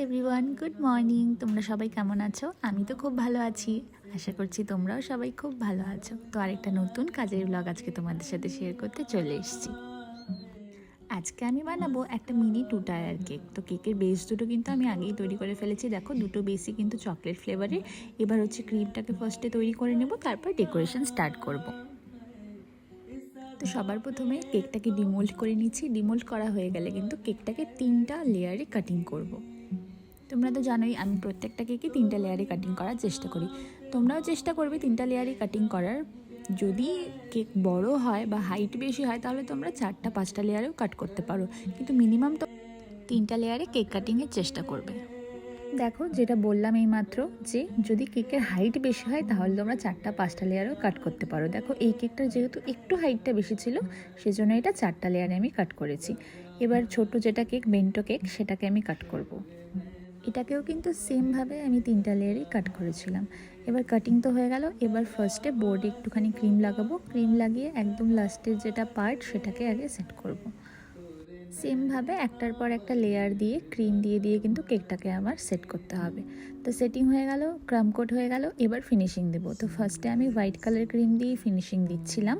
Everyone, good morning. তোমরা সবাই কেমন আছো? আমি তো খুব ভালো আছি, আশা করছি তোমরাও সবাই খুব ভালো আছো। তো আরেকটা নতুন কাজের ব্লগ আজকে তোমাদের সাথে শেয়ার করতে চলে এসেছি। আজকে আমি বানাবো একটা মিনি 2 টায়ার কেক। তো কেকের বেস দুটো কিন্তু আমি আগেই তৈরি করে ফেলেছি। দেখো, দুটো বেসই কিন্তু চকলেট ফ্লেভারের। এবার হচ্ছে ক্রিমটাকে ফার্স্টে তৈরি করে নেব, তারপর ডেকোরেশন স্টার্ট করব। তো সবার প্রথমে কেকটাকে ডিমোল্ড করে নিচ্ছি। ডিমোল্ড করা হয়ে গেলে কিন্তু কেকটাকে 3টা লেয়ারে কাটিং করব। তোমরা তো জানোই আমি প্রত্যেকটা কেকে 3টা লেয়ারে কাটিং করার চেষ্টা করি। তোমরাও চেষ্টা করবে 3টা লেয়ারে কাটিং করার। যদি কেক বড় হয় বা হাইট বেশি হয় তাহলে তোমরা 4টা 5টা লেয়ারেও কাট করতে পারো, কিন্তু মিনিমাম তো 3টা লেয়ারে কেক কাটিংয়ের চেষ্টা করবে। দেখো, যেটা বললাম এই মাত্র, যে যদি কেকের হাইট বেশি হয় তাহলে তোমরা 4টা 5টা লেয়ারও কাট করতে পারো। দেখো, এই কেকটার যেহেতু একটু হাইটটা বেশি ছিল সেজন্য এটা 4টা লেয়ারে আমি কাট করেছি। এবার ছোট যেটা কেক, বেন্টো কেক, সেটাকে আমি কাট করব। এটাকেও কিন্তু সেমভাবে আমি 3টা লেয়ারই কাট করেছিলাম। এবার কাটিং তো হয়ে গেল। এবার ফার্স্টে বোর্ডে একটুখানি ক্রিম লাগাবো। ক্রিম লাগিয়ে একদম লাস্টের যেটা পার্ট সেটাকে আগে সেট করব। সেমভাবে একটার পর একটা লেয়ার দিয়ে ক্রিম দিয়ে কিন্তু কেকটাকে আমার সেট করতে হবে। তো সেটিং হয়ে গেল, ক্রাম কোট হয়ে গেল। এবার ফিনিশিং দেব। তো ফার্স্টে আমি হোয়াইট কালার ক্রিম দিয়ে ফিনিশিং দিচ্ছিলাম,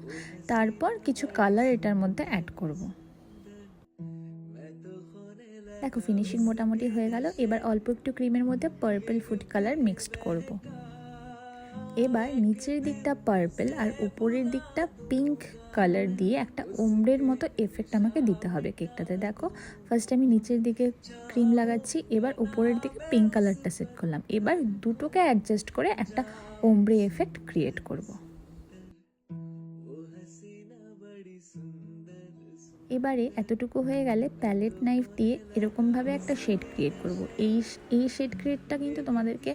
তারপর কিছু কালার এটার মধ্যে অ্যাড করব। দেখো, ফিনিশিং মোটামুটি হয়ে গেল। এবার অল্প একটু ক্রিমের মধ্যে পার্পল ফুড কালার মিক্সড করব। এবার নিচের দিকটা পার্পল আর উপরের দিকটা পিঙ্ক কালার দিয়ে একটা ওমব্রের মতো এফেক্ট আমাকে দিতে হবে কেকটাতে। দেখো, ফার্স্ট আমি নিচের দিকে ক্রিম লাগাচ্ছি, এবার উপরের দিকে পিঙ্ক কালারটা সেট করলাম। এবার দুটোকে অ্যাডজাস্ট করে একটা ওমব্রে এফেক্ট ক্রিয়েট করব। এবারে এতটুকু হয়ে গেলে প্যালেট নাইফ দিয়ে এরকমভাবে একটা শেড ক্রিয়েট করব। এই শেড ক্রিয়েটটা কিন্তু তোমাদেরকে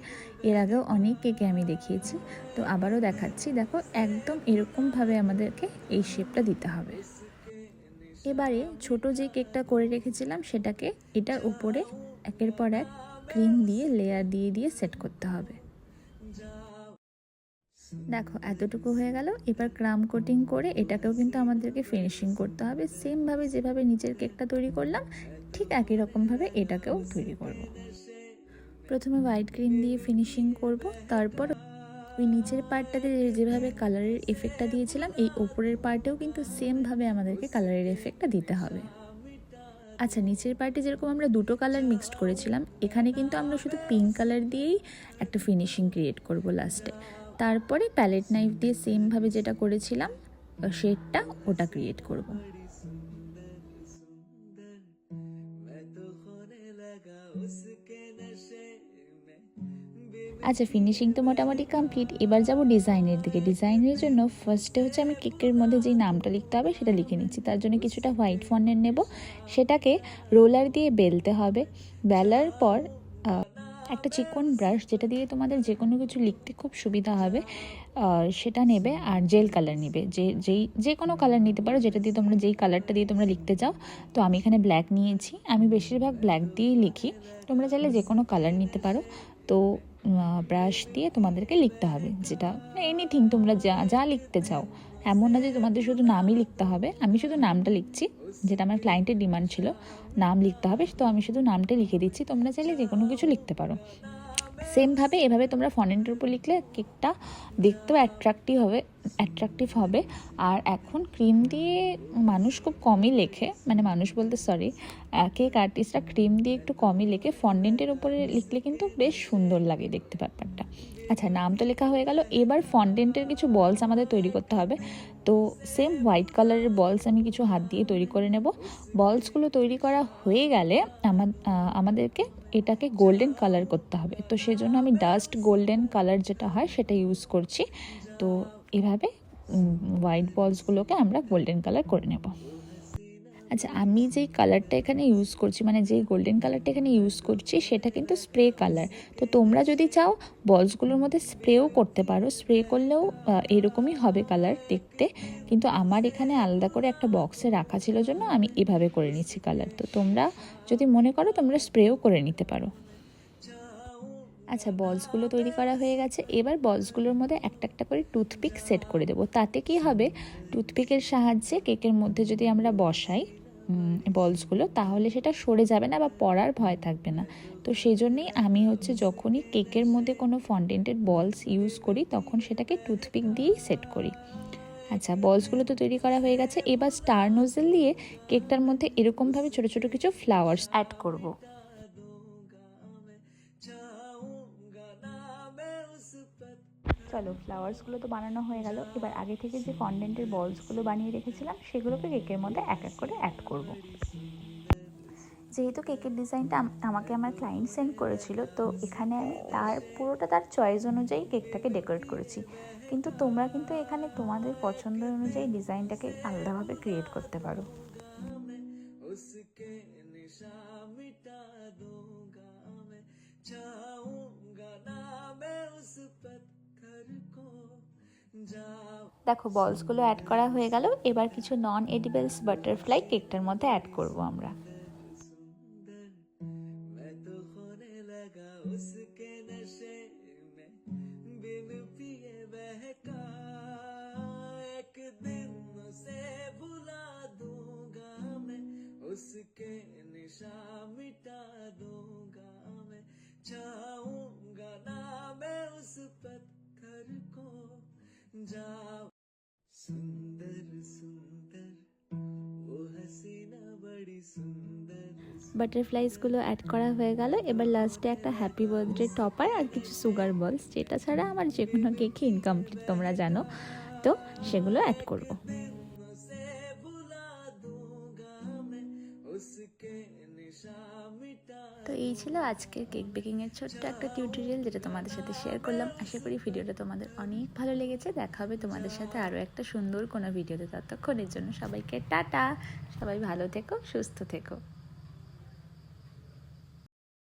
এর আগেও অনেক কেকে আমি দেখিয়েছি, তো আবারও দেখাচ্ছি। দেখো, একদম এরকমভাবে আমাদেরকে এই শেপটা দিতে হবে। এবারে ছোট যে কেকটা করে রেখেছিলাম সেটাকে এটার উপরে একের পর এক ক্রিম দিয়ে লেয়ার দিয়ে সেট করতে হবে। দেখো, এতটুকু হয়ে গেল। এবার ক্রাম কোটিং করে এটাকেও কিন্তু আমাদেরকে ফিনিশিং করতে হবে। সেমভাবে যেভাবে নিচের কেকটা তৈরি করলাম ঠিক একই রকমভাবে এটাকেও তৈরি করব। প্রথমে হোয়াইট ক্রিম দিয়ে ফিনিশিং করব, তারপর ওই নিচের পার্টটাতে যেভাবে কালারের এফেক্টটা দিয়েছিলাম এই ওপরের পার্টেও কিন্তু সেমভাবে আমাদেরকে কালারের এফেক্টটা দিতে হবে। আচ্ছা, নিচের পার্টে যেরকম আমরা দুটো কালার মিক্সড করেছিলাম, এখানে কিন্তু আমরা শুধু পিঙ্ক কালার দিয়েই একটা ফিনিশিং ক্রিয়েট করব লাস্টে। তারপরে প্যালেট নাইফ দিয়ে সেমভাবে যেটা করেছিলাম শেডটা ওটা ক্রিয়েট করব। আচ্ছা, ফিনিশিং তো মোটামুটি কমপ্লিট। এবার যাব ডিজাইনের দিকে। ডিজাইনের জন্য ফার্স্টে হচ্ছে আমি কেকের মধ্যে যেই নামটা লিখতে হবে সেটা লিখে নিচ্ছি। তার জন্য কিছুটা হোয়াইট ফন্টের নেব, সেটাকে রোলার দিয়ে বেলতে হবে। বেলার পর একটা চিকন ব্রাশ, যেটা দিয়ে তোমাদের যে কোনো কিছু লিখতে খুব সুবিধা হবে, সেটা নেবে। আর জেল কালার নেবে, যে কোনো কালার নিতে পারো, যেটা দিয়ে তোমরা যেই কালারটা দিয়ে তোমরা লিখতে চাও। তো আমি এখানে ব্ল্যাক নিয়েছি, আমি বেশিরভাগ ব্ল্যাক দিয়েই লিখি। তোমরা চাইলে যে কোনো কালার নিতে পারো। তো ব্রাশ দিয়ে তোমাদেরকে লিখতে হবে, যেটা এনিথিং তোমরা যা লিখতে চাও। এমন না যে তোমাদের শুধু নামই লিখতে হবে। আমি শুধু নামটা লিখছি, যেটা আমার ক্লায়েন্টের ডিমান্ড ছিল, নাম লিখতে হবে। তো আমি শুধু নামটা লিখে দিচ্ছি, তোমরা চাইলে যে কোনো কিছু লিখতে পারো। সেমভাবে এভাবে তোমরা ফন্টের উপর লিখলে কেকটা দেখতেও অ্যাট্রাকটিভ হবে। আর এখন ক্রিম দিয়ে মানুষ খুব কমই লেখে, মানে মানুষ বলতে সরি, কেক আর্টিস্টরা ক্রিম দিয়ে একটু কমই লেখে। ফন্ডেন্টের উপরে লিখলে কিন্তু বেশ সুন্দর লাগে দেখতে ব্যাপারটা। আচ্ছা, নাম তো লেখা হয়ে গেল। এবার ফন্ডেন্টের কিছু বলস আমাদের তৈরি করতে হবে। তো সেম হোয়াইট কালারের বলস আমি কিছু হাত দিয়ে তৈরি করে নেব। বলসগুলো তৈরি করা হয়ে গেলে আমাদেরকে এটাকে গোল্ডেন কালার করতে হবে। তো সেজন্য আমি ডাস্ট গোল্ডেন কালার যেটা হয় সেটা ইউজ করছি। তো এভাবে হোয়াইট বলসগুলোকে আমরা গোল্ডেন কালার করে নেব। আচ্ছা, আমি যেই কালারটা এখানে ইউজ করছি, মানে যেই গোল্ডেন কালারটা এখানে ইউজ করছি, সেটা কিন্তু স্প্রে কালার। তো তোমরা যদি চাও বলসগুলোর মধ্যে স্প্রেও করতে পারো। স্প্রে করলেও এরকমই হবে কালার দেখতে, কিন্তু আমার এখানে আলাদা করে একটা বক্সে রাখা ছিল জন্য আমি এভাবে করে নিচ্ছি কালার। তো তোমরা যদি মনে করো তোমরা স্প্রেও করে নিতে পারো। আচ্ছা, বলসগুলো তৈরি করা হয়ে গেছে। এবার বলসগুলোর মধ্যে একটা একটা করে টুথপিক সেট করে দেবো। তাতে কি হবে, টুথপিকের সাহায্যে কেকের মধ্যে যদি আমরা বসাই বলসগুলো, তাহলে সেটা সরে যাবে না বা পড়ার ভয় থাকবে না। তো সেই জন্যেই আমি হচ্ছে যখনই কেকের মধ্যে কোনো ফন্ডেন্টেড বলস ইউজ করি তখন সেটাকে টুথপিক দিয়েই সেট করি। আচ্ছা, বলসগুলো তো তৈরি করা হয়ে গেছে। এবার স্টার নোজেল দিয়ে কেকটার মধ্যে এরকমভাবে ছোটো ছোটো কিছু ফ্লাওয়ার্স অ্যাড করব। চলো, ফ্লাওয়ার্সগুলো তো বানানো হয়ে গেল। এবার আগে থেকে যে ফন্ডেন্টের বলসগুলো বানিয়ে রেখেছিলাম সেগুলোকে কেকের মধ্যে এক এক করে অ্যাড করব। যেহেতু কেকের ডিজাইনটা আমাকে আমার ক্লায়েন্ট সেন্ড করেছিল, তো এখানে আমি পুরোটা তার চয়েস অনুযায়ী কেকটাকে ডেকোরেট করেছি। কিন্তু তোমরা কিন্তু এখানে তোমাদের পছন্দ অনুযায়ী ডিজাইনটাকে আলাদাভাবে ক্রিয়েট করতে পারো। দেখো, বলসগুলো অ্যাড করা হয়ে গেল। এবার কিছু নন এডিবলস বাটারফ্লাই কেকটার মধ্যে অ্যাড করব আমরা। उसके निशा मिटा दूंगा मैं, चाहूंगा ना मैं उस पत्थर को, जाओ सुंदर सुंदर वो हसीना बड़ी सुंदर। বাটারফ্লাইসগুলো অ্যাড করা হয়ে গেল। এবার লাস্টে একটা হ্যাপি বার্থডে টপার আর কিছু সুগার বলস, যেটা ছাড়া আমার যে কোনো কেকই ইনকমপ্লিট তোমরা জানো, তো সেগুলো অ্যাড করব। তো এই ছিল আজকের কেক বেকিংয়ের ছোট্ট একটা টিউটোরিয়াল, যেটা তোমাদের সাথে শেয়ার করলাম। আশা করি ভিডিওটা তোমাদের অনেক ভালো লেগেছে। দেখা হবে তোমাদের সাথে আরও একটা সুন্দর কোনো ভিডিওতে। ততক্ষণের জন্য সবাইকে টাটা। সবাই ভালো থেকো, সুস্থ থেকো।